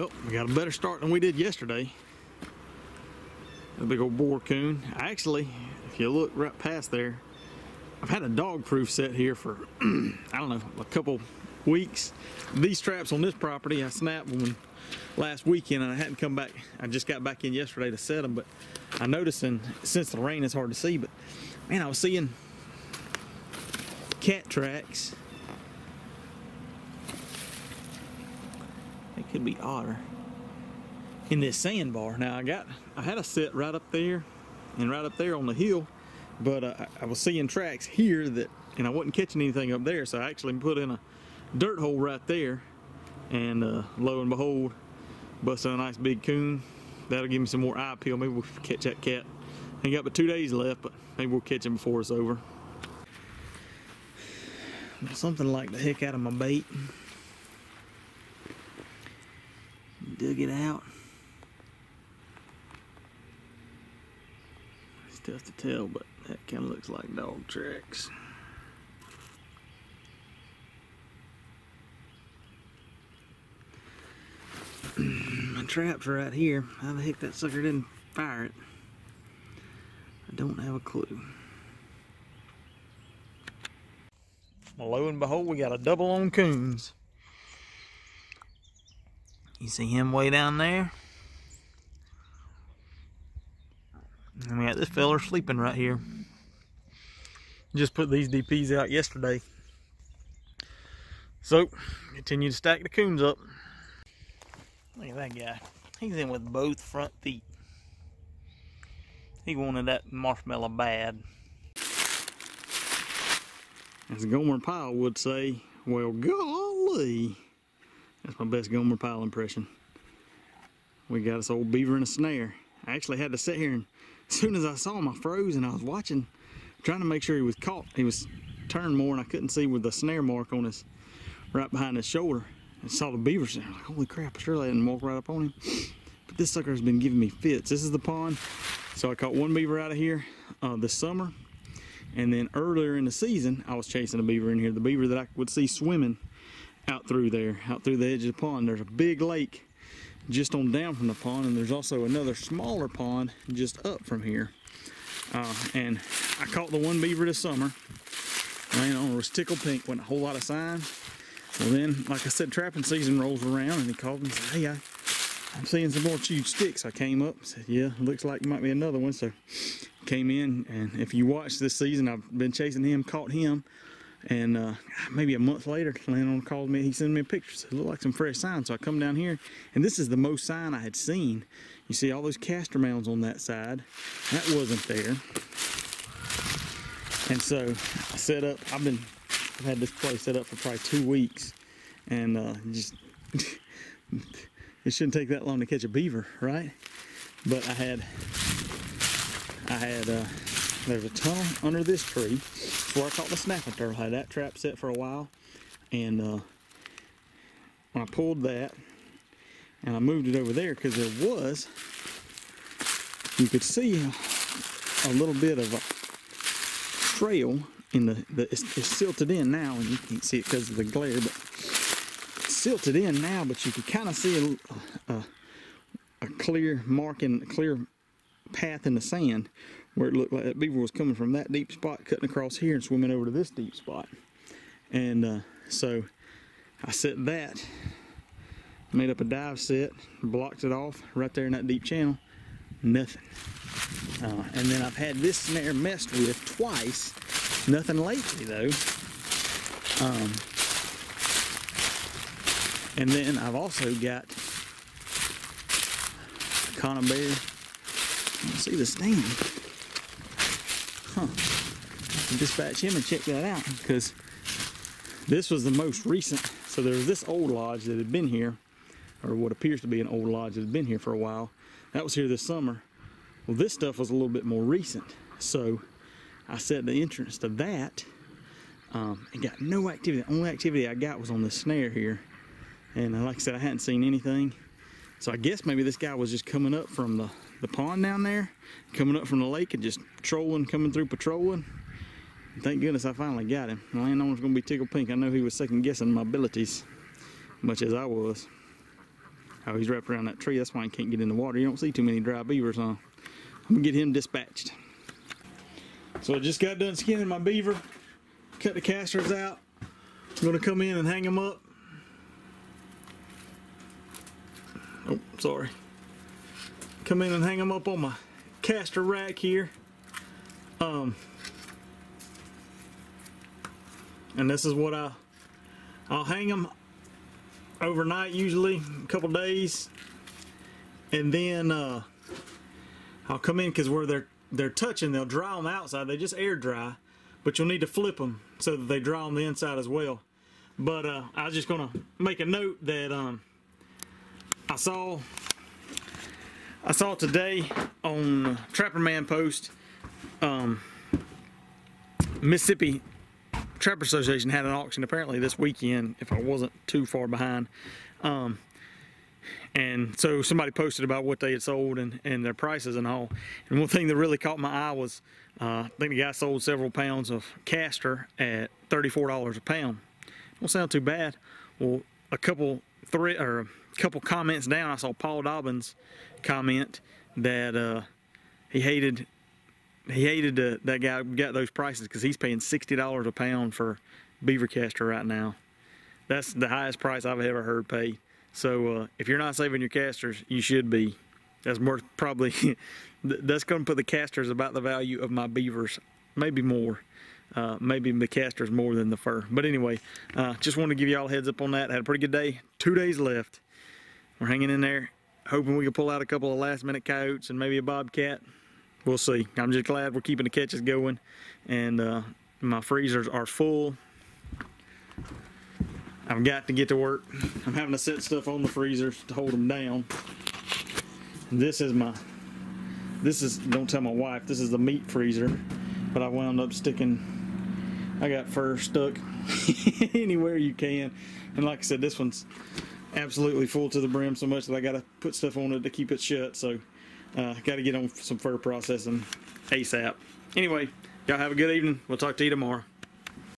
Oh, we got a better start than we did yesterday. A big old boar coon. Actually, if you look right past there, I've had a dog proof set here for, I don't know, a couple weeks. These traps on this property, I snapped them last weekend and I hadn't come back. I just got back in yesterday to set them, but I noticed, and since the rain it's hard to see, but man, I was seeing cat tracks. It could be otter in this sandbar. Now I had a set right up there and right up there on the hill, but I was seeing tracks here and I wasn't catching anything up there, so I actually put in a dirt hole right there, and lo and behold, busted a nice big coon. That'll give me some more eye appeal. Maybe we'll catch that cat. Ain't got but 2 days left, but maybe we'll catch him before it's over. Something like the heck out of my bait. Dug it out. It's tough to tell, but that kind of looks like dog tracks. My trap's right here. How the heck that sucker didn't fire it, I don't have a clue. Well, lo and behold, we got a double on coons. You see him way down there? And we got this fella sleeping right here. Just put these DPs out yesterday. So, continue to stack the coons up. Look at that guy. He's in with both front feet. He wanted that marshmallow bad. As Gomer Pyle would say, well, golly. That's my best Gomer Pyle impression. We got this old beaver in a snare. I actually had to sit here, and as soon as I saw him, I froze and I was watching, trying to make sure he was caught. He was turned more and I couldn't see with the snare mark on his, right behind his shoulder. I saw the beaver snare. I was like, holy crap, I surely didn't walk right up on him. But this sucker has been giving me fits. This is the pond. So I caught one beaver out of here this summer. And then earlier in the season, I was chasing a beaver in here. The beaver that I would see swimming out through there, out through the edge of the pond. There's a big lake just on down from the pond, and there's also another smaller pond just up from here. And I caught the one beaver this summer. It was tickle pink, wasn't a whole lot of sign. Well then, like I said, trapping season rolls around, and he called me and said, hey, I'm seeing some more chewed sticks. I came up and said, yeah, looks like it might be another one. So came in, and if you watch this season, I've been chasing him, caught him. And maybe a month later, Landon called me. He sent me a picture. Said, it looked like some fresh sign. So I come down here, and this is the most sign I had seen. You see all those castor mounds on that side. That wasn't there. And so I set up. I've had this place set up for probably 2 weeks, and just it shouldn't take that long to catch a beaver, right? But there's a tunnel under this tree. That's where I caught the snapping turtle. I had that trap set for a while, and when I pulled that and I moved it over there, because you could see a little bit of a trail in it's silted in now, and you can't see it because of the glare, but it's silted in now, but you could kind of see a clear marking, a clear path in the sand where it looked like that beaver was coming from that deep spot, cutting across here and swimming over to this deep spot. And so I set that, made up a dive set, blocked it off right there in that deep channel. Nothing. And then I've had this snare messed with twice. Nothing lately though. And then I've also got a conibear. See the stand. Huh. I can dispatch him and check that out, because this was the most recent. So there was this old lodge that had been here, or what appears to be an old lodge that had been here for a while. That was here this summer. Well, this stuff was a little bit more recent. So I set the entrance to that and got no activity. The only activity I got was on this snare here. And like I said, I hadn't seen anything. So I guess maybe this guy was just coming up from the pond down there, coming up from the lake and just trolling, coming through patrolling. Thank goodness I finally got him. The landowner's gonna be tickled pink. I know he was second guessing my abilities, much as I was. Oh, he's wrapped around that tree. That's why he can't get in the water. You don't see too many dry beavers, huh? I'm gonna get him dispatched. So I just got done skinning my beaver. Cut the casters out. I'm gonna come in and hang them up. Oh, sorry. Come in and hang them up on my caster rack here. And this is what I'll hang them overnight, usually a couple days, and then I'll come in, because where they're touching, they'll dry on the outside. They just air dry, but you'll need to flip them so that they dry on the inside as well. But I was just gonna make a note that I saw today on Trapperman post, Mississippi Trapper Association had an auction apparently this weekend, if I wasn't too far behind. And so somebody posted about what they had sold and their prices and all. And one thing that really caught my eye was, I think the guy sold several pounds of castor at $34 a pound. Don't sound too bad. Well, a couple comments down, I saw Paul Dobbins comment that he hated that guy who got those prices because he's paying $60 a pound for beaver castor right now. That's the highest price I've ever heard paid. So if you're not saving your casters, you should be. That's more probably that's going to put the casters about the value of my beavers, maybe more. Maybe the casters more than the fur. But anyway, just wanted to give y'all a heads up on that. Had a pretty good day. 2 days left. We're hanging in there, hoping we can pull out a couple of last-minute coyotes and maybe a bobcat. We'll see. I'm just glad we're keeping the catches going, and my freezers are full. I've got to get to work. I'm having to set stuff on the freezers to hold them down. This is, don't tell my wife, this is the meat freezer, but I wound up I got fur stuck anywhere you can. And like I said, this one's absolutely full to the brim so much that I got to put stuff on it to keep it shut. So got to get on some fur processing ASAP. Anyway, y'all have a good evening. We'll talk to you tomorrow.